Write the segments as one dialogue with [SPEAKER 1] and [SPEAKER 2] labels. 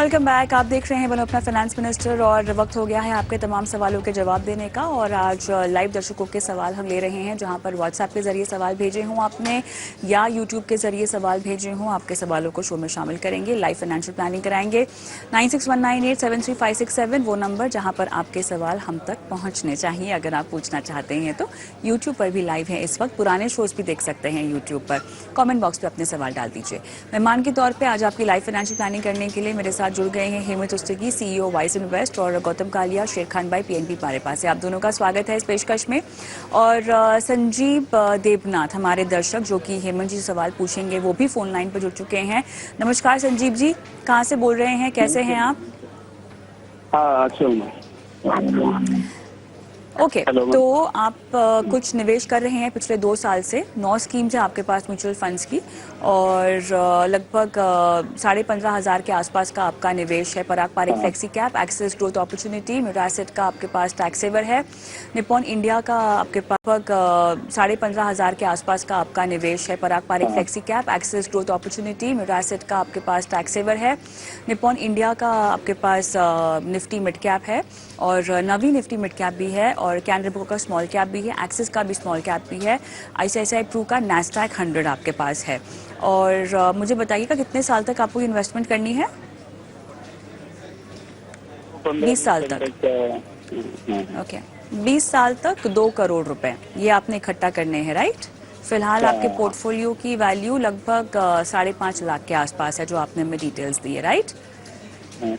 [SPEAKER 1] Welcome back. आप देख रहे हैं बनो अपना फाइनेंस मिनिस्टर और वक्त हो गया है आपके तमाम सवालों के जवाब देने का। और आज लाइव दर्शकों के सवाल हम ले रहे हैं, जहां पर व्हाट्सएप के जरिए सवाल भेजे हों आपने या यूट्यूब के जरिए सवाल भेजे हों। आपके सवालों को शो में शामिल करेंगे, लाइव फाइनेंशियल प्लानिंग कराएंगे। 9619873567 वो नंबर जहां पर आपके सवाल हम तक पहुंचने चाहिए। अगर आप पूछना चाहते हैं तो यूट्यूब पर भी लाइव है इस वक्त, पुराने शोज भी देख सकते हैं यूट्यूब पर। कॉमेंट बॉक्स पर अपने सवाल डाल दीजिए। मेहमान के तौर पर आज आपकी लाइव फाइनेंशियल प्लानिंग करने के लिए मेरे साथ जुड़ गए हैं हेमंत उस्तगी, सीईओ वाइस इन्वेस्ट, और गौतम कालिया, शेर खान भाई, पीएनबी पारेपा से। आप दोनों का स्वागत है इस पेशकश में। और संजीव देवनाथ हमारे दर्शक जो कि हेमंत जी से सवाल पूछेंगे, वो भी फोन लाइन पर जुड़ चुके हैं। नमस्कार संजीव जी, कहाँ से बोल रहे हैं, कैसे हैं आप? ओके, तो आप कुछ निवेश कर रहे हैं पिछले 2 साल से। 9 स्कीम्स है आपके पास म्यूचुअल फंड्स की, और लगभग 15,500 के आसपास का आपका निवेश है। Parag Parikh flexi cap, access growth opportunity, म्यूरासिड का आपके पास टैक्स सेवर है। निप्पॉन इंडिया का आपके पास लगभग 15,500 के आसपास का आपका निवेश है। Parag Parikh flexi cap, access growth opportunity, म्यूरासिड का आपके पास टैक्स सेवर है। निप्पॉन इंडिया का आपके पास निफ्टी मिड कैप है, और नवी निफ्टी मिड कैप भी है, और कैनरा बैंक का स्मॉल कैप भी है, एक्सिस का भी स्मॉल कैप भी है, आईसीआईसीआई प्रू का नैस्डैक 100 आपके पास है। और मुझे बताइएगा कितने साल तक आपको इन्वेस्टमेंट करनी है? 20 साल तक। ओके, 20 साल तक 2 करोड़ रुपए ये आपने इकट्ठा करने हैं, राइट? फिलहाल आपके पोर्टफोलियो की वैल्यू लगभग 5.5 लाख के आसपास है, जो आपने हमें डिटेल्स दी है, राइट?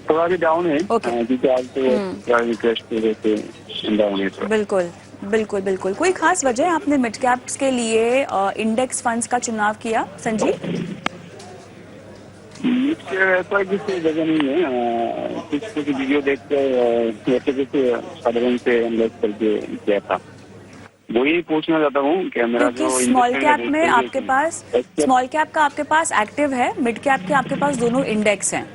[SPEAKER 2] थोड़ा भी डाउन है।
[SPEAKER 1] बिल्कुल बिल्कुल बिल्कुल। कोई खास वजह है आपने मिड कैप्स के लिए इंडेक्स फंड्स का चुनाव किया, संजीव?
[SPEAKER 2] ऐसा किसी जगह नहीं है, कुछ वीडियो देख कर साधारण से इन्वेस्ट करके किया था। वही पूछना चाहता हूँ कि मेरा जो
[SPEAKER 1] स्मॉल कैप में आपके पास, स्मॉल कैप का आपके पास एक्टिव है, मिड कैप के आपके पास दोनों इंडेक्स हैं।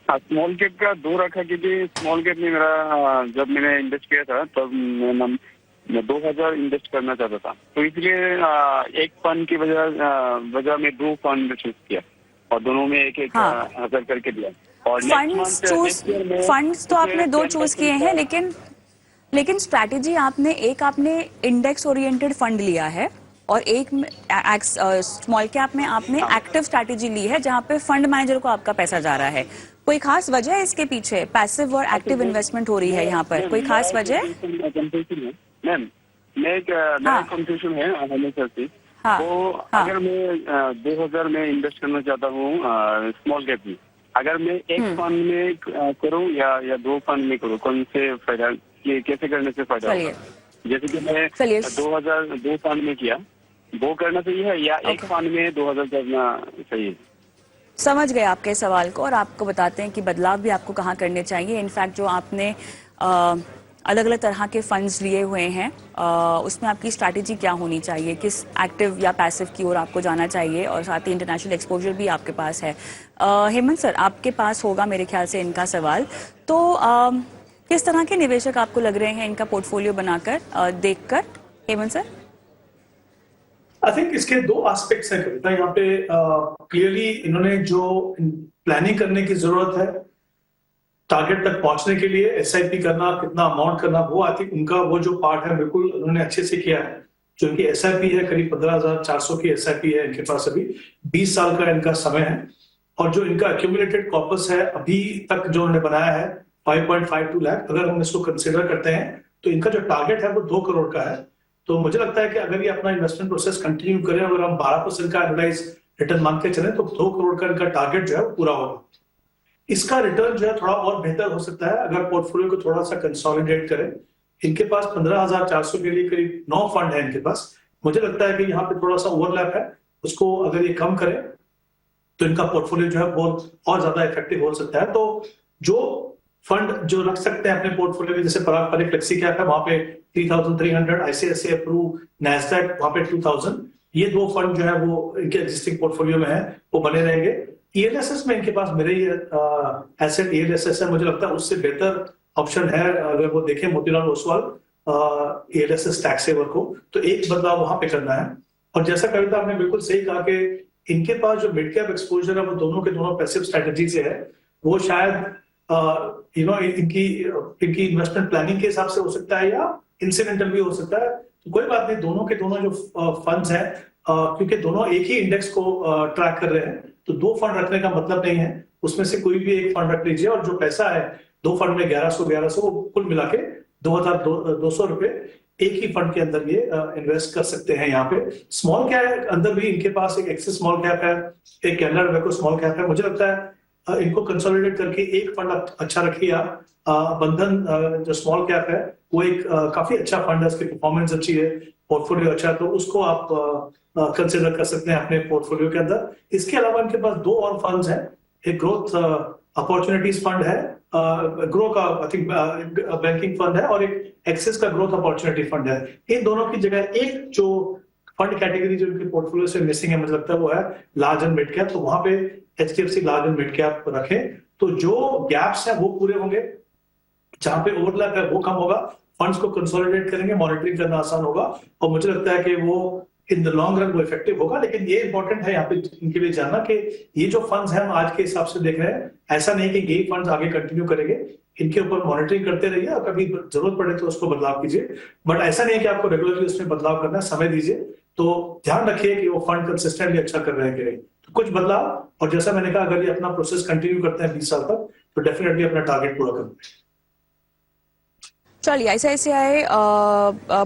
[SPEAKER 2] स्मॉल कैप का 2 रखा, क्योंकि स्मॉल कैप में मेरा जब मैंने इन्वेस्ट किया था तब मैं 2,000 इन्वेस्ट करना चाहता था, तो इसलिए एक फंड की वजह में 2 फंड चूज किया, और दोनों में एक 1,000 करके दिया। और
[SPEAKER 1] फंड्स तो आपने 2 चूज किए हैं, लेकिन स्ट्रैटेजी आपने इंडेक्स ओरिएंटेड फंड लिया है, और एक स्मॉल कैप में आपने एक्टिव स्ट्रैटेजी ली है, जहां पे फंड मैनेजर को आपका पैसा जा रहा है। कोई खास वजह है इसके पीछे? पैसिव और एक्टिव इन्वेस्टमेंट हो रही है यहाँ पर, कोई खास वजह?
[SPEAKER 2] मैम, मैं कंफ्यूजन है हमेशा से। तो अगर मैं 2,000 में इन्वेस्ट करना चाहता हूँ स्मॉल कैप में, अगर मैं एक फंड में करूँ या 2 फंड में करूँ, कौन से फायदा, कैसे करने से फायदा होगा? जैसे कि मैं 2,000 2 फंड में किया, वो करना चाहिए है, या एक फंड में 2,000 करना चाहिए?
[SPEAKER 1] समझ गए आपके सवाल को, और आपको बताते हैं कि बदलाव भी आपको कहाँ करने चाहिए। इनफैक्ट जो आपने अलग अलग तरह के फंड्स लिए हुए हैं, उसमें आपकी स्ट्रैटेजी क्या होनी चाहिए, किस एक्टिव या पैसिव की ओर आपको जाना चाहिए, और साथ ही इंटरनेशनल एक्सपोजर भी आपके पास है। हेमंत सर, आपके पास होगा मेरे ख्याल से इनका सवाल। तो किस तरह के निवेशक आपको लग रहे हैं इनका पोर्टफोलियो बनाकर देखकर? हेमंत सर,
[SPEAKER 3] आई थिंक इसके 2 एस्पेक्ट्स हैं कविता। यहाँ पे क्लियरली इन्होंने जो प्लानिंग करने की जरूरत है टारगेट तक पहुंचने के लिए, एसआईपी करना, कितना अमाउंट करना, वो आई थिंक उनका वो जो पार्ट है बिल्कुल उन्होंने अच्छे से किया है। जो इनकी एसआईपी है, करीब 15,400 की एसआईपी है इनके पास, अभी 20 साल का इनका समय है। और जो इनका एक्यूमुलेटेड कॉर्पस है अभी तक जो उन्होंने बनाया है 5.52 लाख, अगर हम इसको कंसिडर करते हैं तो इनका जो टारगेट है वो 2 करोड़ का है। तो मुझे लगता है कि अगर ये अपना इन्वेस्टमेंट प्रोसेस कंटिन्यू करें, अगर हम 12% का एनुअलाइज रिटर्न मान के चलें, तो 2 करोड़ का इनका टारगेट जो है वो पूरा होगा। इसका रिटर्न जो है थोड़ा और बेहतर हो सकता है अगर पोर्टफोलियो को थोड़ा सा कंसोलिडेट करें। इनके पास 15,400 के लिए करीब 9 फंड है इनके पास। मुझे लगता है कि यहाँ पे थोड़ा सा ओवरलैप है, उसको अगर ये कम करें तो इनका पोर्टफोलियो जो है बहुत और ज्यादा इफेक्टिव हो सकता है। तो जो फंड जो रख सकते हैं अपने पोर्टफोलियो में, जैसे पराग पारिक फ्लेक्सी कैप है, वहां पे 3,300, आईसीआईसीआई प्रू, नैस्डैक वहां पे 2,000, ये 2 फंड जो है वो इनके एग्जिस्टिंग पोर्टफोलियो में है, वो बने रहेंगे। ईएलएसएस में इनके पास मेरे ये एसेट ईएलएसएस है, मुझे लगता है उससे बेहतर ऑप्शन है अगर वो देखें Motilal Oswal ELSS tax saver को, तो एक बदलाव वहां पे करना है। और जैसा कविता आपने बिल्कुल सही कहा कि इनके पास जो मिड कैप एक्सपोजर है वो दोनों के दोनों पैसिव स्ट्रेटजी से है, वो शायद इनकी इन्वेस्टमेंट प्लानिंग के हिसाब से हो सकता है या इंसिडेंटल भी हो सकता है। तो कोई बात नहीं, दोनों के दोनों जो फंड्स हैं, क्योंकि दोनों एक ही इंडेक्स को ट्रैक कर रहे हैं, तो दो फंड रखने का मतलब नहीं है। उसमें से कोई भी एक फंड रख लीजिए, और जो पैसा है दो फंड में 1100 वो कुल मिला के 2200 रुपए एक ही फंड के अंदर ये इन्वेस्ट कर सकते हैं। यहाँ पे स्मॉल कैप अंदर भी इनके पास एक एक्सिस स्मॉल कैप है, एक कैनरा रोबेको स्मॉल कैप है। मुझे लगता है इनको कंसोलिडेट करके एक फंड अच्छा रखिए आप। बंधन जो स्मॉल कैप है वो एक काफी अच्छा फंड है, उसकी परफॉर्मेंस अच्छी है, पोर्टफोलियो अच्छा है, तो उसको आप कंसिडर कर सकते हैं अपने पोर्टफोलियो के अंदर। इसके अलावा इनके पास दो और फंड्स हैं, एक ग्रोथ अपॉर्चुनिटीज फंड है, ग्रो का आई थिंक बैंकिंग फंड है, और एक एक्सिस का ग्रोथ अपॉर्चुनिटी फंड है। इन दोनों की जगह एक जो फंड कैटेगरी जो इनके पोर्टफोलियो से मिसिंग है, मुझे लगता है वो है लार्ज एंड मिड कैप। तो वहां पे HDFC large and mid cap रखें, तो जो गैप्स है वो पूरे होंगे, जहां पे ओवरलैप है वो कम होगा, फंड्स को कंसोलिडेट करेंगे, मॉनिटरिंग करना आसान होगा, और मुझे लगता है कि वो इन द लॉन्ग रन वो इफेक्टिव होगा। लेकिन ये इंपॉर्टेंट है यहाँ पे इनके लिए जानना कि ये जो फंड्स हैं हम आज के हिसाब से देख रहे हैं, ऐसा नहीं कि यही फंड्स आगे कंटिन्यू करेंगे, इनके ऊपर मॉनिटरिंग करते रहिए, और कभी जरूरत पड़े तो उसको बदलाव कीजिए। बट ऐसा नहीं है कि आपको रेगुलरली उसमें बदलाव करना है, समय दीजिए। तो ध्यान रखिए कि वो फंड कंसिस्टेंटली अच्छा कर रहे हैं कि नहीं। तो कुछ बदलाव, और जैसा मैंने कहा, अगर ये अपना प्रोसेस कंटिन्यू करते हैं 20 साल तक, तो डेफिनेटली अपना टारगेट पूरा करेंगे।
[SPEAKER 1] चलिए, ICICI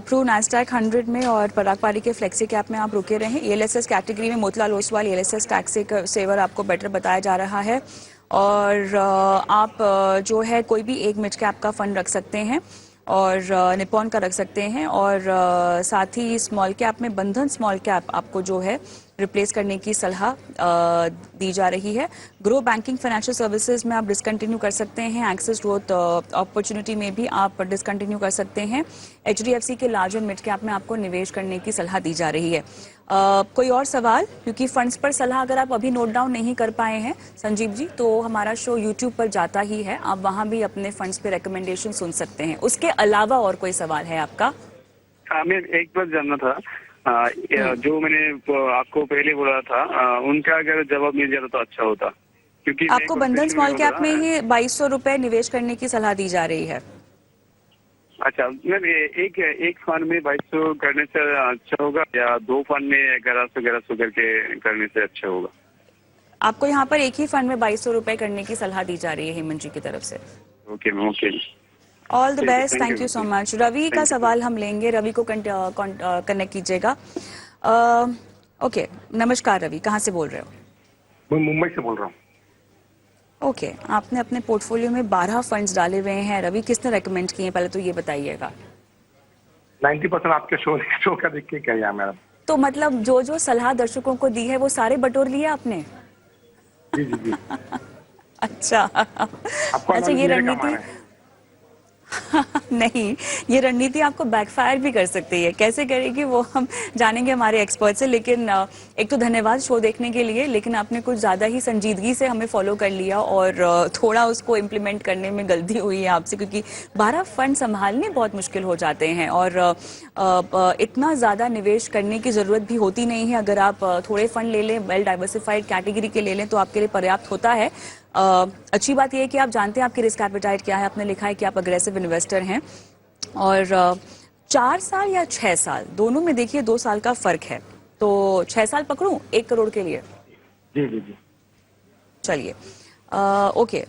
[SPEAKER 1] प्रू नैस्डैक 100 में और पराग पारी के फ्लेक्सी कैप में आप रुके रहे। ELSS कैटेगरी में Motilal Oswal ELSS tax saver आपको बेटर बताया जा रहा है, और आप जो है कोई भी एक मिड कैप का फंड रख सकते हैं, और निपॉन का रख सकते हैं, और साथ ही स्मॉल कैप में बंधन स्मॉल कैप आपको जो है रिप्लेस करने की सलाह दी जा रही है। ग्रो बैंकिंग फाइनेंशियल सर्विसेज में आप डिसकंटिन्यू कर सकते हैं, एक्सेस ग्रोथ अपॉर्चुनिटी में भी आप डिसकंटिन्यू कर सकते हैं। HDFC के लार्ज और मिड कैप में आपको निवेश करने की सलाह दी जा रही है। कोई और सवाल? क्योंकि फंड्स पर सलाह अगर आप अभी नोट डाउन नहीं कर पाए हैं संजीव जी, तो हमारा शो YouTube पर जाता ही है, आप वहां भी अपने फंड्स पे रिकमेंडेशन सुन सकते हैं। उसके अलावा और कोई सवाल है आपका?
[SPEAKER 2] हाँ, मैं एक बात जानना था, जो मैंने आपको पहले बोला था, उनका अगर जवाब मिल जाता तो अच्छा होता, क्योंकि
[SPEAKER 1] आपको बंधन स्मॉल कैप में ही 2200 रुपए निवेश करने की सलाह दी जा रही है।
[SPEAKER 2] अच्छा, मैम एक फंड में 2200 करने से अच्छा होगा, या दो फंड में 1100 करके करने से अच्छा होगा?
[SPEAKER 1] आपको यहाँ पर एक ही फंड में 2200 रुपए करने की सलाह दी जा रही है हेमंत जी की तरफ से।
[SPEAKER 2] Okay ma'am, okay,
[SPEAKER 1] all the best, thank you so much. Ravi का सवाल हम लेंगे, रवि को कनेक्ट कीजिएगा। ओके, नमस्कार रवि, कहाँ से बोल रहे हो?
[SPEAKER 4] मैं मुंबई से बोल रहा हूँ।
[SPEAKER 1] ओके, आपने अपने पोर्टफोलियो में 12 फंड्स डाले हुए हैं। रवि, किसने रेकमेंड किए, पहले तो ये बताइएगा।
[SPEAKER 4] 90% आपके शो का देख के क्या मैडम।
[SPEAKER 1] तो मतलब जो जो सलाह दर्शकों को दी है वो सारे बटोर लिए आपने?
[SPEAKER 4] जी जी जी।
[SPEAKER 1] अच्छा, अच्छा, ये रणनीति नहीं, ये रणनीति आपको बैकफायर भी कर सकती है। कैसे करेगी वो हम जानेंगे हमारे एक्सपर्ट से। लेकिन एक तो धन्यवाद शो देखने के लिए, लेकिन आपने कुछ ज्यादा ही संजीदगी से हमें फॉलो कर लिया, और थोड़ा उसको इम्प्लीमेंट करने में गलती हुई है आपसे, क्योंकि 12 फंड संभालने बहुत मुश्किल हो जाते हैं, और इतना ज्यादा निवेश करने की जरूरत भी होती नहीं है। अगर आप थोड़े फंड ले लें, वेल डाइवर्सिफाइड कैटेगरी के ले लें, तो आपके लिए पर्याप्त होता है। अच्छी बात यह है कि आप जानते हैं आपकी रिस्क एपेटाइट क्या है। आपने लिखा है कि आप अग्रेसिव इन्वेस्टर हैं, और 4 साल या 6 साल दोनों में देखिए 2 साल का फर्क है, तो 6 साल पकड़ूं 1 करोड़ के लिए?
[SPEAKER 4] जी जी जी,
[SPEAKER 1] चलिए। ओके,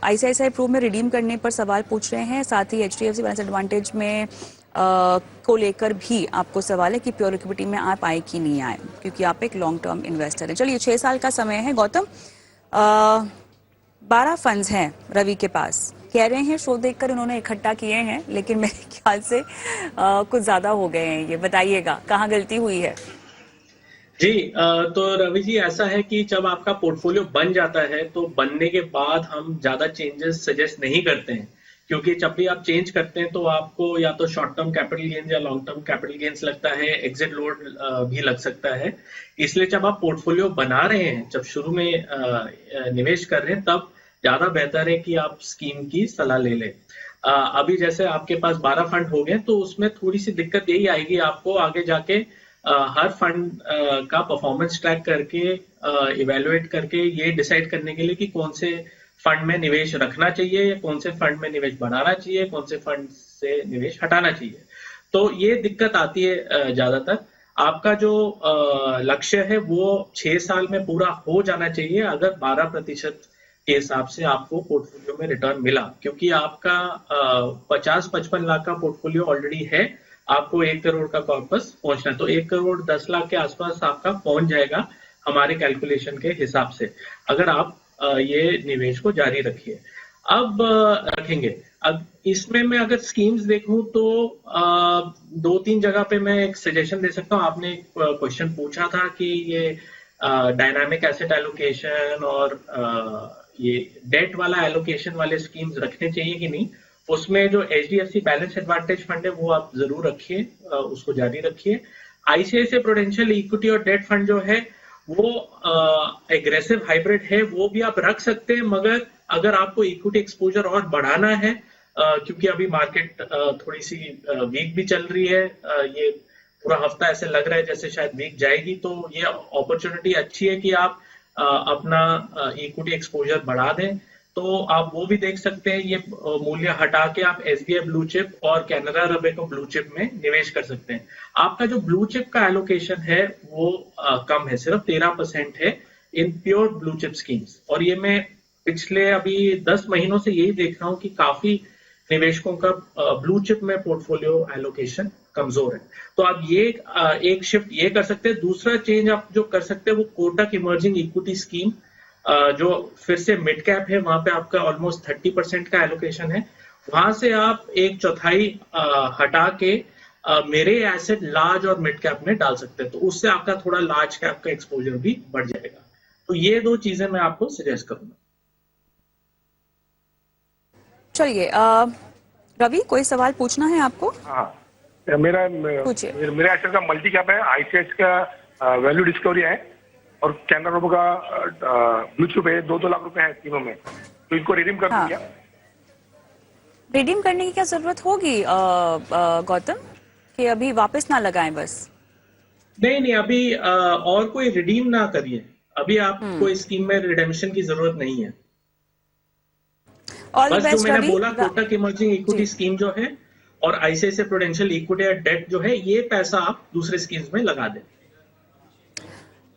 [SPEAKER 1] ICICI प्रू में रिडीम करने पर सवाल पूछ रहे हैं, साथ ही HDFC बैलेंस एडवांटेज में को लेकर भी आपको सवाल है कि प्योर इक्विटी में आप आए कि नहीं आए, क्योंकि आप एक लॉन्ग टर्म इन्वेस्टर हैं। चलिए, 6 साल का समय है। गौतम, 12 फंड्स हैं रवि के पास, कह रहे हैं शो देखकर उन्होंने इकट्ठा किए हैं, लेकिन मेरे ख्याल से कुछ ज्यादा हो गए हैं। ये बताइएगा कहाँ गलती हुई है?
[SPEAKER 5] जी, तो रवि जी, ऐसा है कि जब आपका पोर्टफोलियो बन जाता है तो बनने के बाद हम ज्यादा चेंजेस सजेस्ट नहीं करते हैं, क्योंकि जब भी आप चेंज करते हैं तो आपको या तो शॉर्ट टर्म कैपिटल गेन्स या लॉन्ग टर्म कैपिटल गेन्स लगता है, एग्जिट लोड भी लग सकता है। इसलिए जब आप पोर्टफोलियो बना रहे हैं, जब शुरू में निवेश कर रहे हैं, तब ज्यादा बेहतर है कि आप स्कीम की सलाह ले लें। अभी जैसे आपके पास 12 फंड हो गए, तो उसमें थोड़ी सी दिक्कत यही आएगी आपको आगे जाके हर फंड का परफॉर्मेंस ट्रैक करके इवेलुएट करके ये डिसाइड करने के लिए कि कौन से फंड में निवेश रखना चाहिए या कौन से फंड में निवेश बढ़ाना चाहिए, कौन से फंड से निवेश हटाना चाहिए। तो ये दिक्कत आती है ज्यादातर। आपका जो लक्ष्य है वो 6 साल में पूरा हो जाना चाहिए अगर 12% के हिसाब से आपको पोर्टफोलियो में रिटर्न मिला, क्योंकि आपका 50-55 लाख का पोर्टफोलियो ऑलरेडी है, आपको 1 करोड़ का कॉर्पस पहुंचना है, तो 1 करोड़ 10 लाख के आसपास आपका पहुंच जाएगा हमारे कैलकुलेशन के हिसाब से, अगर आप ये निवेश को जारी रखिए। अब रखेंगे, अब इसमें मैं अगर स्कीम्स देखूं तो 2-3 जगह पे मैं एक सजेशन दे सकता हूं। आपने एक क्वेश्चन पूछा था कि ये डायनामिक एसेट एलोकेशन और ये डेट वाला एलोकेशन वाले स्कीम्स रखने चाहिए कि नहीं। उसमें जो HDFC बैलेंस एडवांटेज फंड है वो आप जरूर रखिए, उसको जारी रखिए। ICICI प्रूडेंशियल इक्विटी और डेट फंड जो है वो एग्रेसिव हाइब्रिड है, वो भी आप रख सकते हैं, मगर अगर आपको इक्विटी एक्सपोजर और बढ़ाना है, क्योंकि अभी मार्केट थोड़ी सी वीक भी चल रही है, ये पूरा हफ्ता ऐसे लग रहा है जैसे शायद वीक जाएगी, तो ये अपॉर्चुनिटी अच्छी है कि आप अपना इक्विटी एक्सपोजर बढ़ा दें। तो आप वो भी देख सकते हैं, ये मूल्य हटा के आप SBI ब्लू चिप और कैनरा रोबेको ब्लू चिप में निवेश कर सकते हैं। आपका जो ब्लू चिप का एलोकेशन है वो कम है, सिर्फ 13% है in pure blue chip schemes, और ये मैं पिछले अभी 10 महीनों से यही देख रहा हूं कि काफी निवेशकों का ब्लू चिप में पोर्टफोलियो एलोकेशन कमजोर है। तो आप ये एक शिफ्ट ये कर सकते हैं। दूसरा चेंज आप जो कर सकते हैं वो कोटक इमर्जिंग इक्विटी स्कीम, जो फिर से मिड कैप है, वहां पे आपका ऑलमोस्ट 30% का एलोकेशन है, वहां से आप 1/4 हटा के मेरे एसेट लार्ज और मिड कैप में डाल सकते हैं, तो उससे आपका थोड़ा लार्ज कैप का एक्सपोजर भी बढ़ जाएगा। तो ये 2 चीजें मैं आपको सजेस्ट करूंगा।
[SPEAKER 1] चलिए रवि, कोई सवाल पूछना है आपको?
[SPEAKER 4] हाँ, मेरा एसेट का मल्टी कैप है, ICICI का वैल्यू डिस्कवरी है और कैनरा रोबो का ब्लू चिप है, 2-2 लाख रुपए है तीनों में, तो इनको रिडीम कर दूं क्या?
[SPEAKER 1] रिडीम करने की क्या जरूरत होगी गौतम, कि अभी वापस ना लगाएं बस?
[SPEAKER 5] नहीं, अभी और कोई रिडीम ना करिए, अभी आपको इस स्कीम में रिडेम्पशन की जरूरत नहीं है। बस जो मैंने बोला, कोटक इमर्जिंग इक्विटी स्कीम जो है और ICICI प्रूडेंशियल इक्विटी और डेट जो है, ये पैसा आप दूसरे स्कीम्स में लगा दें।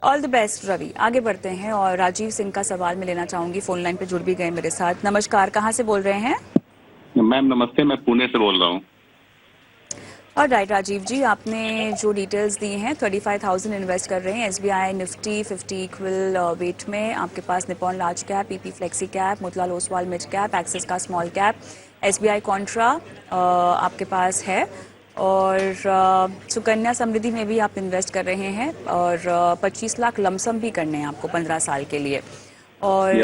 [SPEAKER 1] All the best Ravi. आगे बढ़ते हैं और राजीव सिंह का सवाल मैं लेना चाहूंगी, फोन लाइन पे जुड़ भी गए मेरे साथ। नमस्कार, कहाँ से बोल रहे हैं?
[SPEAKER 6] मैम नमस्ते, मैं पुणे से बोल रहा हूँ।
[SPEAKER 1] और राइट राजीव जी, आपने जो डिटेल्स दी हैं, 35,000 इन्वेस्ट कर रहे हैं SBI निफ्टी 50 इक्वल वेट में, आपके पास Nippon large cap, PP flexi cap, Motilal Oswal mid cap, Axis का स्मॉल कैप, SBI कॉन्ट्रा आपके पास है, और सुकन्या समृद्धि में भी आप इन्वेस्ट कर रहे हैं, और 25 लाख लमसम भी करने हैं आपको 15 साल के लिए। और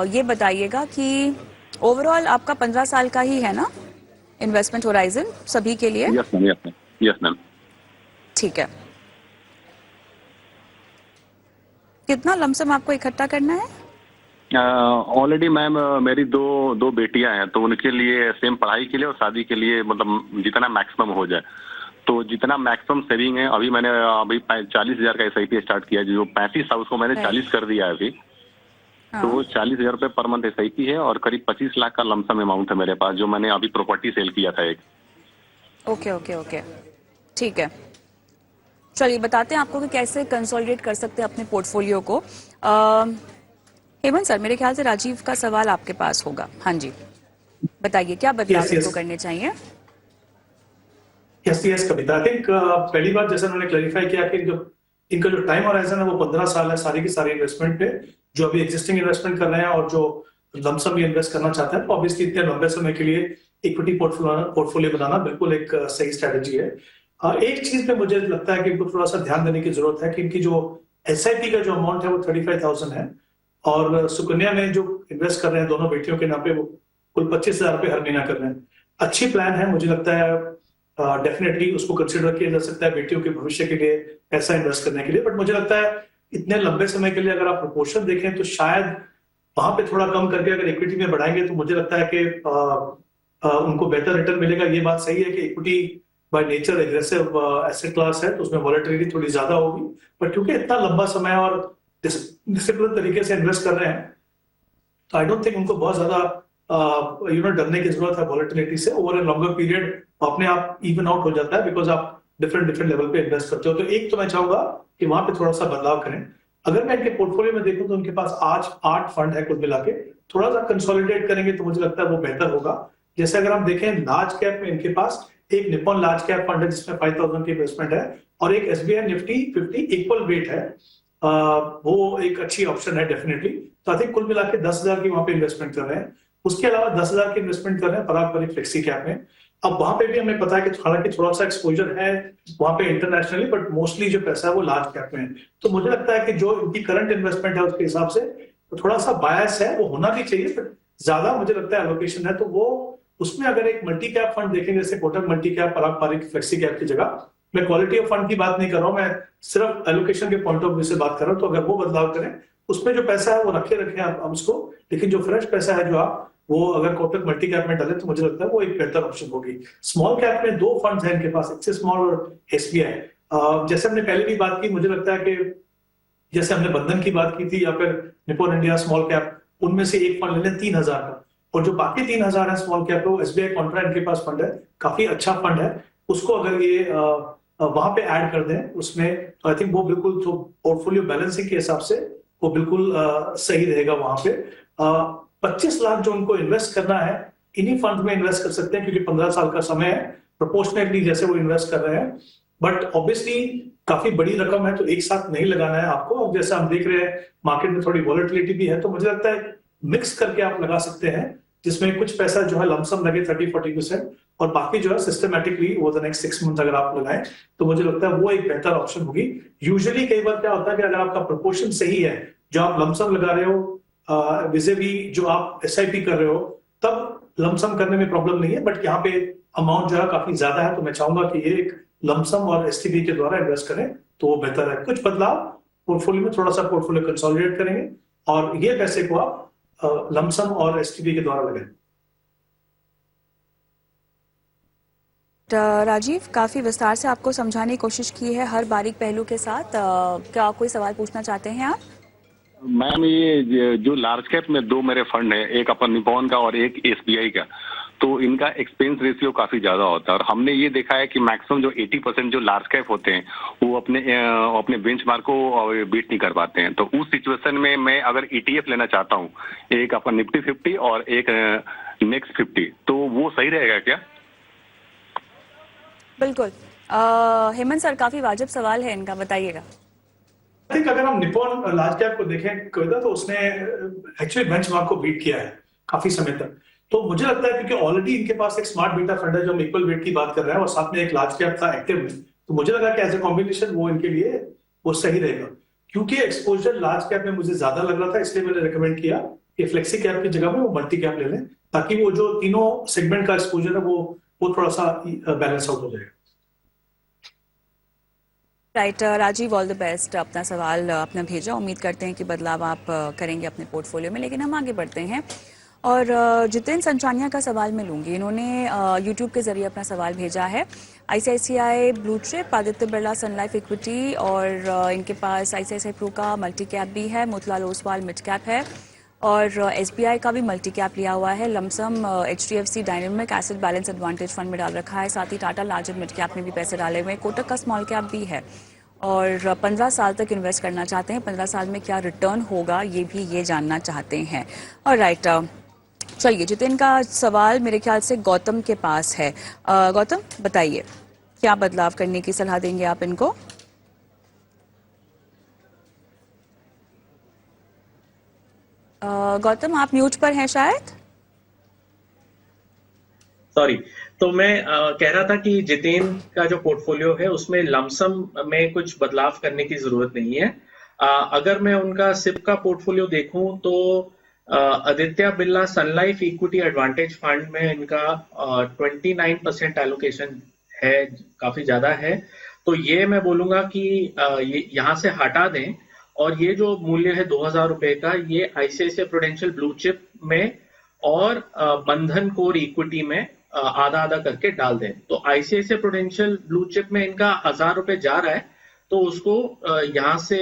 [SPEAKER 1] ये बताइएगा कि ओवरऑल आपका 15 साल का ही है ना इन्वेस्टमेंट होराइजन सभी के लिए?
[SPEAKER 6] Yes ma'am.
[SPEAKER 1] ठीक है, कितना लमसम आपको इकट्ठा करना है?
[SPEAKER 6] ऑलरेडी मैम मेरी दो बेटियां हैं, तो उनके लिए सेम पढ़ाई के लिए और शादी के लिए, मतलब जितना मैक्सिमम हो जाए, तो जितना मैक्सिमम सेविंग है, अभी मैंने 40,000 का SIP स्टार्ट किया है, जो 35 था उसको मैंने 40 कर दिया है अभी। तो वो 40,000 रुपए पर मंथ SIP है और करीब 25 लाख का लमसम अमाउंट है मेरे पास, जो मैंने अभी प्रॉपर्टी सेल किया था एक।
[SPEAKER 1] ओके, ठीक है। चलिए बताते हैं आपको कि कैसे कंसोलिडेट कर सकते हैं अपने पोर्टफोलियो को। हेमंत सर, मेरे ख्याल से राजीव का सवाल आपके पास होगा। हाँ जी, बताइए क्या बदलाव इनको करने चाहिए?
[SPEAKER 3] यस कविता, आई थिंक पहली बात जैसे उन्होंने क्लैरिफाई किया कि इनका जो टाइम होराइजन है वो 15 साल है सारी की सारी इन्वेस्टमेंट पे, जो अभी एग्जिस्टिंग इन्वेस्टमेंट कर रहे हैं और जो लमसम भी इन्वेस्ट करना चाहते हैं, तो ऑब्वियसली इतने लंबे समय के लिए इक्विटी पोर्टफोलियो बनाना बिल्कुल एक सही स्ट्रेटेजी है। एक चीज पे मुझे लगता है कि इनको थोड़ा सा ध्यान देने की जरूरत है कि इनकी जो SIP का जो अमाउंट है वो 35,000 है, और सुकन्या में जो इन्वेस्ट कर रहे हैं दोनों बेटियों के नाम पे वो कुल 25,000 रुपए हर महीना कर रहे हैं। अच्छी प्लान है, मुझे लगता है डेफिनेटली उसको कंसिडर किया जा सकता है बेटियों के भविष्य के लिए पैसा इन्वेस्ट करने के लिए, बट मुझे लगता है इतने लंबे समय के लिए अगर आप प्रोपोर्शन देखें तो शायद वहां पे थोड़ा कम करके अगर इक्विटी में बढ़ाएंगे तो मुझे लगता है कि उनको बेहतर रिटर्न मिलेगा। ये बात सही है कि equity by nature aggressive asset class है, तो उसमें वॉलेटिलिटी थोड़ी ज्यादा होगी, पर क्योंकि इतना लंबा समय और डिसिप्लिन तरीके से इन्वेस्ट कर रहे हैं तो आई डोंट थिंक उनको बहुत ज्यादा डरने की जरूरत है वॉलेटिलिटी से। ओवर ए लॉन्गर पीरियड अपने आप इवन आउट हो जाता है, बिकॉज आप डिफरेंट लेवल पे इन्वेस्ट करते हो। तो एक तो मैं चाहूंगा कि वहां पे थोड़ा सा बदलाव करें। अगर मैं इनके पोर्टफोलियो में देखूं तो उनके पास आज 8 फंड है कुल मिला के, थोड़ा सा कंसोलिडेट करेंगे तो मुझे लगता है वो बेहतर होगा। जैसे अगर हम देखें लार्ज कैप में इनके पास एक निप्पॉन लार्ज कैप फंड है जिसमें 5000 की इन्वेस्टमेंट है, और एक SBI निफ्टी 50 इक्वल वेट है। वो एक अच्छी ऑप्शन है डेफिनेटली। तो आई थिंक कुल मिला के 10,000 की वहां पे इन्वेस्टमेंट कर रहे हैं। उसके अलावा 10,000 की इन्वेस्टमेंट कर रहे हैं पराग पारिक फ्लेक्सी कैप में। अब वहां पे भी हमें पता है कि हालांकि थोड़ा सा एक्सपोजर है वहां पे इंटरनेशनली, बट मोस्टली जो पैसा है वो लार्ज कैप में है। तो मुझे लगता है कि जो इनकी करंट इन्वेस्टमेंट है उसके हिसाब से तो थोड़ा सा बायस है, वो होना भी चाहिए, बट ज्यादा मुझे लगता है एलोकेशन है तो वो उसमें अगर एक मल्टी कैप फंड देखेंगे जैसे कोटक मल्टी कैप, पराग पारिक फ्लेक्सी कैप की जगह, मैं क्वालिटी ऑफ फंड की बात नहीं कर रहा हूं, मैं सिर्फ एलोकेशन के पॉइंट ऑफ व्यू से बात कर रहा हूं। तो अगर वो बदलाव करें, उसमें जो पैसा है वो रखे आप उसको, लेकिन जो फ्रेश पैसा है जो आप वो अगर कोटक मल्टी कैप में डाले तो मुझे लगता है वो एक बेहतर ऑप्शन होगी। स्मॉल कैप में 2 फंड है इनके पास, एक्सिस स्मॉल और SBI। जैसे हमने पहले भी बात की, मुझे लगता है कि जैसे हमने बंधन की बात की थी या फिर निप्पॉन इंडिया स्मॉल कैप, उनमें से एक फंड ले लें 3,000 का, और जो बाकी 3,000 है स्मॉल कैप वो SBI कॉन्ट्रा इनके पास फंड है, काफी अच्छा फंड है। उसको अगर ये वहां पे ऐड कर दें उसमें, तो आई थिंक वो बिल्कुल तो पोर्टफोलियो बैलेंसिंग के हिसाब से वो बिल्कुल सही रहेगा। वहां पे 25 लाख जो उनको इन्वेस्ट करना है इन्हीं फंड में इन्वेस्ट कर सकते हैं, क्योंकि 15 साल का समय है, प्रोपोर्शनेटली जैसे वो इन्वेस्ट कर रहे हैं। बट ऑब्वियसली काफी बड़ी रकम है तो एक साथ नहीं लगाना है आपको। अब जैसे हम देख रहे हैं मार्केट में थोड़ी वॉलेटिलिटी भी है, तो मुझे लगता है मिक्स करके आप लगा सकते हैं, जिसमें कुछ पैसा जो है लमसम लगे 30-40% और बाकी जो है systematically over the next 6 month अगर आप लगाएं तो मुझे लगता है वो एक बेहतर ऑप्शन होगी। यूजुअली कई बार क्या होता है कि अगर आपका प्रोपोर्शन सही है, जो आप लमसम लगा रहे हो विजे भी जो आप SIP कर रहे हो, तब लमसम करने में प्रॉब्लम नहीं है। बट यहाँ पे अमाउंट जो है काफी ज्यादा है, तो मैं चाहूंगा कि ये एक लमसम और STP के द्वारा इन्वेस्ट करें तो वो बेहतर है। कुछ बदलाव पोर्टफोलियो में, थोड़ा सा पोर्टफोलियो कंसोलिडेट करेंगे और ये पैसे को आप लमसम और STP के द्वारा लगाएं।
[SPEAKER 1] राजीव, काफी विस्तार से आपको समझाने की कोशिश की है हर बारीक पहलू के साथ। क्या कोई सवाल पूछना चाहते हैं आप?
[SPEAKER 6] मैम ये जो लार्ज कैप में 2 मेरे फंड है, एक अपन निप्पॉन का और एक SBI का, तो इनका एक्सपेंस रेशियो काफी ज्यादा होता है और हमने ये देखा है कि मैक्सिमम जो 80% जो लार्ज कैप होते हैं वो अपने बेंचमार्क को बीट नहीं कर पाते हैं। तो उस सिचुएशन में मैं अगर ETF लेना चाहता हूँ, एक अपन निफ्टी 50 और एक नेक्स्ट 50, तो वो सही रहेगा क्या?
[SPEAKER 1] बिल्कुल। हेमंत सर, काफी वाजिब सवाल है इनका, बताइएगा।
[SPEAKER 3] आई थिंक अगर हम निप्पॉन लार्ज कैप को देखें कविता, तो उसने एक्चुअली बेंचमार्क को बीट किया है काफी समय तक। तो मुझे लगता है क्योंकि ऑलरेडी इनके पास एक स्मार्ट बीटा फंड है जो हम इक्वल वेट की बात कर रहे हैं, और साथ में एक लार्ज कैप था एक्टिव में, तो मुझे लगा कि एज ए कॉम्बिनेशन वो इनके लिए वो सही रहेगा। क्योंकि एक्सपोजर लार्ज कैप में मुझे ज्यादा लग रहा था, इसलिए मैंने रिकमेंड किया कि फ्लेक्सी कैप की जगह में वो मल्टी कैप ले लें, ताकि वो जो तीनों सेगमेंट का एक्सपोजर है वो थोड़ा सा बैलेंस आउट हो जाएगा।
[SPEAKER 1] Right Rajiv, all the best. अपना सवाल अपना भेजा, उम्मीद करते हैं कि बदलाव आप करेंगे अपने पोर्टफोलियो में। लेकिन हम आगे बढ़ते हैं और जितेंद्र संचानिया का सवाल मैं लूंगी। इन्होंने यूट्यूब के जरिए अपना सवाल भेजा है। ICICI blue chip, Aditya Birla sun life equity और इनके पास ICICI प्रो का मल्टी कैप भी है, मोतीलाल ओसवाल मिड कैप है और SBI का भी मल्टी कैप लिया हुआ है। Lump sum HDFC dynamic asset balance advantage fund में डाल रखा है, साथ ही टाटा लार्जर मिड कैप में भी पैसे डाले हुए हैं। कोटक का स्मॉल कैप भी है और 15 साल तक इन्वेस्ट करना चाहते हैं। 15 साल में क्या रिटर्न होगा ये जानना चाहते हैं। और राइट, चलिए जितेंद्र का सवाल मेरे ख्याल से गौतम के पास है। गौतम, बताइए क्या बदलाव करने की सलाह देंगे आप इनको? गौतम, आप म्यूट पर हैं शायद।
[SPEAKER 5] सॉरी, तो मैं कह रहा था कि जितेंद्र का जो पोर्टफोलियो है उसमें लमसम में कुछ बदलाव करने की जरूरत नहीं है। अगर मैं उनका सिप का पोर्टफोलियो देखूं तो Aditya Birla sun life equity advantage fund में इनका 29% एलोकेशन है, काफी ज्यादा है। तो ये मैं बोलूंगा कि ये यहाँ से हटा दें और ये जो मूल्य है 2000 रुपए का, ये ICICI प्रूडेंशियल ब्लू चिप में और बंधन कोर इक्विटी में आधा आधा करके डाल दें। तो ICICI प्रूडेंशियल ब्लू चिप में इनका 1000 रुपए जा रहा है, तो उसको यहाँ से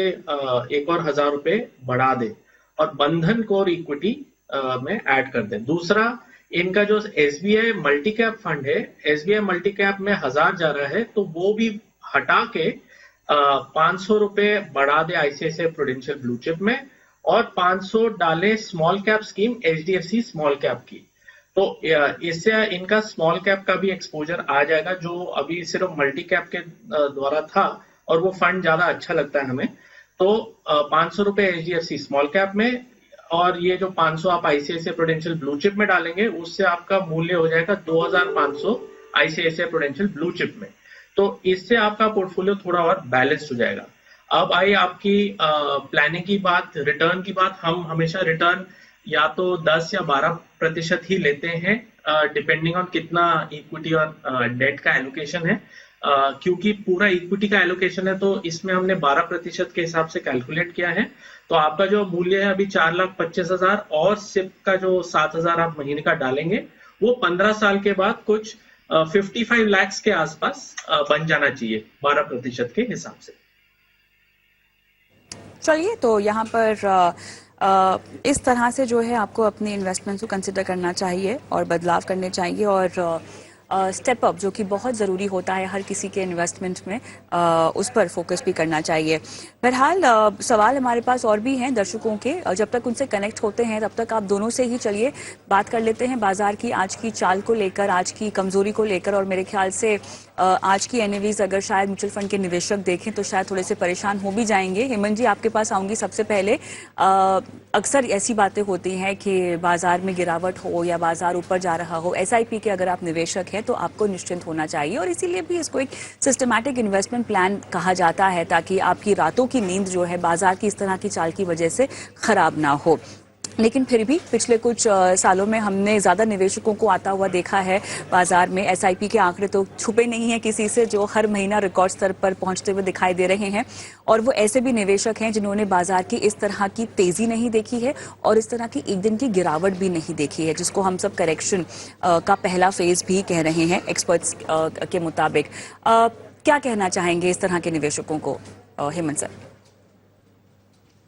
[SPEAKER 5] एक और 1000 रुपए बढ़ा दे और बंधन कोर इक्विटी में ऐड कर दें। दूसरा, इनका जो SBI मल्टी कैप फंड है, SBI मल्टी कैप में 1000 जा रहा है, तो वो भी हटा के 500 रुपए बढ़ा दे ICICI प्रूडेंशियल ब्लू चिप में, और 500 डाले small cap scheme HDFC small cap की। तो इससे इनका स्मॉल कैप का भी एक्सपोजर आ जाएगा, जो अभी सिर्फ मल्टी कैप के द्वारा था, और वो फंड ज्यादा अच्छा लगता है हमें। तो 500 रुपए HDFC स्मॉल कैप में, और ये जो 500 आप ICICI प्रूडेंशियल ब्लू चिप में डालेंगे, उससे आपका मूल्य हो जाएगा 2500 ICICI प्रूडेंशियल ब्लू चिप में। तो इससे आपका पोर्टफोलियो थोड़ा और बैलेंस्ड हो जाएगा। अब आई आपकी प्लानिंग की बात, रिटर्न की बात। हम हमेशा रिटर्न या तो 10 या 12% ही लेते हैं, डिपेंडिंग ऑन कितना इक्विटी और डेट का एलोकेशन है। क्योंकि पूरा इक्विटी का एलोकेशन है, तो इसमें हमने 12% के हिसाब से कैलकुलेट किया है। तो आपका जो मूल्य है अभी 4,25,000, और सिप का जो 7,000 आप महीने का डालेंगे, वो 15 साल के बाद कुछ 55 लाख के आसपास बन जाना चाहिए 12% के हिसाब से।
[SPEAKER 1] चलिए, तो यहाँ पर इस तरह से जो है आपको अपनी इन्वेस्टमेंट्स को कंसिडर करना चाहिए और बदलाव करने चाहिए, और स्टेप अप जो कि बहुत ज़रूरी होता है हर किसी के इन्वेस्टमेंट में, उस पर फोकस भी करना चाहिए। बहरहाल सवाल हमारे पास और भी हैं दर्शकों के, जब तक उनसे कनेक्ट होते हैं तब तक आप दोनों से ही चलिए बात कर लेते हैं बाजार की आज की चाल को लेकर, आज की कमजोरी को लेकर। और मेरे ख्याल से आज की एनएवीज अगर शायद म्यूचुअल फंड के निवेशक देखें तो शायद थोड़े से परेशान हो भी जाएंगे। हेमंत जी, आपके पास आऊंगी सबसे पहले। अक्सर ऐसी बातें होती हैं कि बाजार में गिरावट हो या बाजार ऊपर जा रहा हो, SIP के अगर आप निवेशक हैं तो आपको निश्चिंत होना चाहिए, और इसीलिए भी इसको एक सिस्टमैटिक इन्वेस्टमेंट प्लान कहा जाता है, ताकि आपकी रातों की नींद जो है बाजार की इस तरह की चाल की वजह से खराब ना हो। लेकिन फिर भी पिछले कुछ सालों में हमने ज़्यादा निवेशकों को आता हुआ देखा है बाजार में। SIP के आंकड़े तो छुपे नहीं हैं किसी से, जो हर महीना रिकॉर्ड स्तर पर पहुंचते हुए दिखाई दे रहे हैं, और वो ऐसे भी निवेशक हैं जिन्होंने बाजार की इस तरह की तेज़ी नहीं देखी है और इस तरह की एक दिन की गिरावट भी नहीं देखी है, जिसको हम सब करेक्शन का पहला फेज भी कह रहे हैं एक्सपर्ट्स के मुताबिक। क्या कहना चाहेंगे इस तरह के निवेशकों को, हेमंत सर?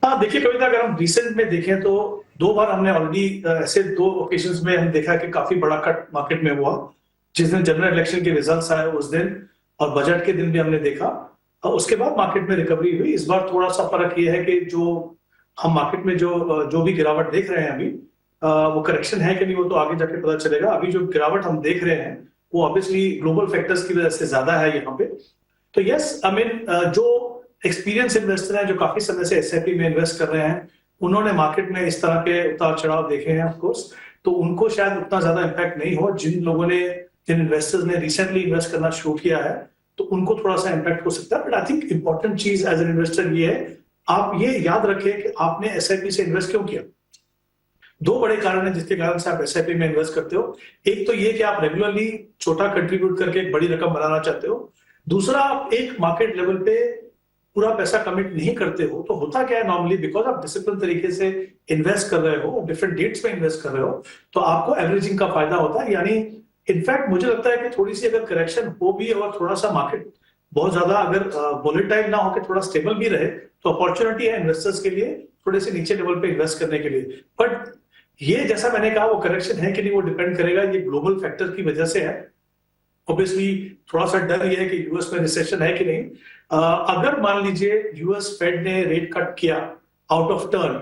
[SPEAKER 3] हाँ, देखिए कविता, अगर हम रिसेंट में देखें तो 2 बार हमने ऑलरेडी ऐसे 2 ओकेजन्स में हम देखा कि काफी बड़ा कट मार्केट में हुआ। जिस दिन जनरल इलेक्शन के रिजल्ट्स आए उस दिन, और बजट के दिन भी हमने देखा, और उसके बाद मार्केट में रिकवरी हुई। इस बार थोड़ा सा फर्क ये है कि जो हम मार्केट में जो भी गिरावट देख रहे हैं अभी, वो करेक्शन है कि नहीं वो तो आगे जाके पता चलेगा। अभी जो गिरावट हम देख रहे हैं वो ऑब्वियसली ग्लोबल फैक्टर्स की वजह से ज्यादा है यहाँ पे। तो यस, आई मीन जो एक्सपीरियंस इन्वेस्टर हैं, जो काफी समय से SIP में इन्वेस्ट कर रहे हैं, उन्होंने मार्केट में इस तरह के उतार चढ़ाव देखे हैं ऑफ कोर्स, तो उनको शायद उतना ज्यादा इम्पैक्ट नहीं हो। जिन इन्वेस्टर्स ने रिसेंटली इन्वेस्ट करना शुरू किया है तो उनको थोड़ा सा इम्पैक्ट हो सकता है। बट आई थिंक इंपॉर्टेंट चीज एज एन इन्वेस्टर ये है, आप ये याद रखें कि आपने SIP से इन्वेस्ट क्यों किया। 2 बड़े कारण है जिसके कारण से आप SIP में इन्वेस्ट करते हो। एक तो ये कि आप रेगुलरली छोटा कंट्रीब्यूट करके एक बड़ी रकम बनाना चाहते हो। दूसरा, आप एक मार्केट लेवल पे पूरा पैसा कमिट नहीं करते हो। तो होता क्या है नॉर्मली, बिकॉज आप डिसिप्लिन तरीके से इन्वेस्ट कर रहे हो, डिफरेंट डेट्स में इन्वेस्ट कर रहे हो, तो आपको एवरेजिंग का फायदा होता है। यानी इनफैक्ट मुझे लगता है कि थोड़ी सी अगर करेक्शन हो भी और थोड़ा सा मार्केट बहुत ज्यादा अगर वोलेटाइल ना होकर थोड़ा स्टेबल भी रहे, तो अपॉर्चुनिटी है इन्वेस्टर्स के लिए थोड़े से नीचे लेवल पे इन्वेस्ट करने के लिए। बट ये जैसा मैंने कहा, वो करेक्शन है कि नहीं वो डिपेंड करेगा, ये ग्लोबल फैक्टर की वजह से है। ऑब्वियसली थोड़ा सा डर ये है कि यूएस में रिसेशन है कि नहीं। अगर मान लीजिए यूएस फेड ने रेट कट किया आउट ऑफ टर्न,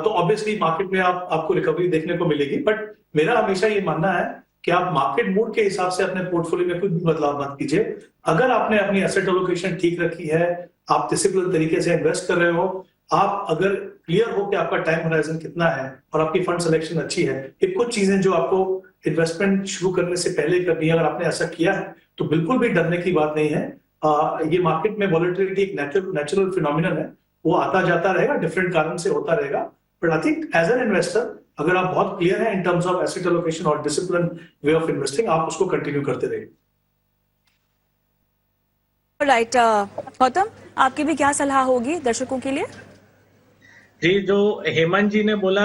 [SPEAKER 3] तो ऑब्वियसली मार्केट में आपको रिकवरी देखने को मिलेगी। बट मेरा हमेशा ये मानना है कि आप मार्केट मूड के हिसाब से अपने पोर्टफोलियो में कुछ भी बदलाव मत कीजिए। अगर आपने अपनी एसेट एलोकेशन ठीक रखी है, आप डिसिप्लिन तरीके से इन्वेस्ट कर रहे हो, आप अगर क्लियर हो कि आपका टाइम होराइजन कितना है और आपकी फंड सिलेक्शन अच्छी है, ये कुछ चीजें जो आपको इन्वेस्टमेंट शुरू करने से पहले करनी है, अगर आपने ऐसा किया है तो बिल्कुल भी डरने की बात नहीं है। ये मार्केट में वॉलेटिलिटी एक नेचुरल फिनोमिनन है, वो आता जाता रहेगा, डिफरेंट कारण से होता रहेगा। But I think as an investor अगर आप बहुत क्लियर हैं in terms of asset allocation और डिसिप्लिन वे ऑफ इन्वेस्टिंग, आप उसको कंटिन्यू करते रहिए।
[SPEAKER 1] राइट, गौतम, आपकी भी क्या सलाह होगी दर्शकों के लिए?
[SPEAKER 5] जी, जो हेमंत जी ने बोला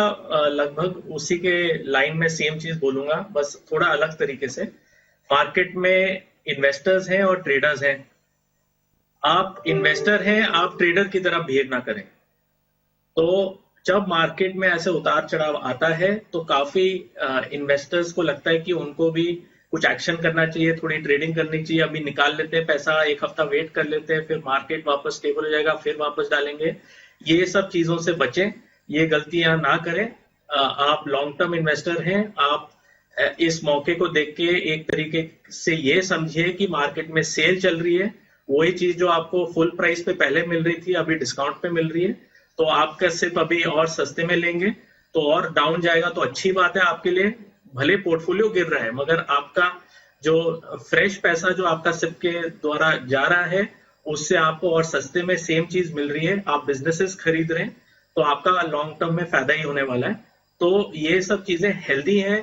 [SPEAKER 5] लगभग उसी के लाइन में सेम चीज बोलूंगा, बस थोड़ा अलग तरीके से। मार्केट में इन्वेस्टर्स हैं और ट्रेडर्स हैं। आप इन्वेस्टर हैं, आप ट्रेडर की तरह बिहेव ना करें। तो जब मार्केट में ऐसे उतार चढ़ाव आता है तो काफी इन्वेस्टर्स को लगता है कि उनको भी कुछ एक्शन करना चाहिए, थोड़ी ट्रेडिंग करनी चाहिए, अभी निकाल लेते हैं पैसा, एक हफ्ता वेट कर लेते हैं, फिर मार्केट वापस स्टेबल हो जाएगा, फिर वापस डालेंगे। ये सब चीजों से बचें, ये गलतियां ना करें। आप लॉन्ग टर्म इन्वेस्टर हैं, आप इस मौके को देख के एक तरीके से ये समझिए कि मार्केट में सेल चल रही है, वही चीज जो आपको फुल प्राइस पे पहले मिल रही थी अभी डिस्काउंट पे मिल रही है, तो आपका सिर्फ अभी और सस्ते में लेंगे तो और डाउन जाएगा तो अच्छी बात है आपके लिए। भले पोर्टफोलियो गिर रहा है मगर आपका जो फ्रेश पैसा जो आपका सिप के द्वारा जा रहा है उससे आपको और सस्ते में सेम चीज मिल रही है, आप बिजनेसेस खरीद रहे हैं तो आपका लॉन्ग टर्म में फायदा ही होने वाला है। तो ये सब चीजें हेल्दी हैं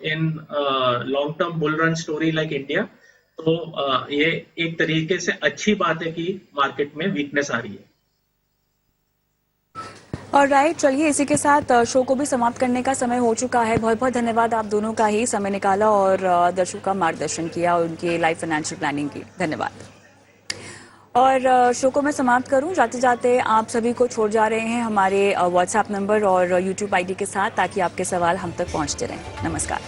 [SPEAKER 5] in long term bull run story like India. तो ये एक तरीके से अच्छी बात है कि मार्केट में वीकनेस आ रही है।
[SPEAKER 1] और राइट, चलिए इसी के साथ शो को भी समाप्त करने का समय हो चुका है। बहुत बहुत धन्यवाद आप दोनों का ही समय निकाला और दर्शकों का मार्गदर्शन किया और उनकी लाइफ फाइनेंशियल प्लानिंग की। धन्यवाद। और शो को मैं समाप्त करूं, जाते जाते आप सभी को छोड़ जा रहे हैं हमारे व्हाट्सएप नंबर और यूट्यूब आईडी के साथ, ताकि आपके सवाल हम तक पहुंचते रहें। नमस्कार।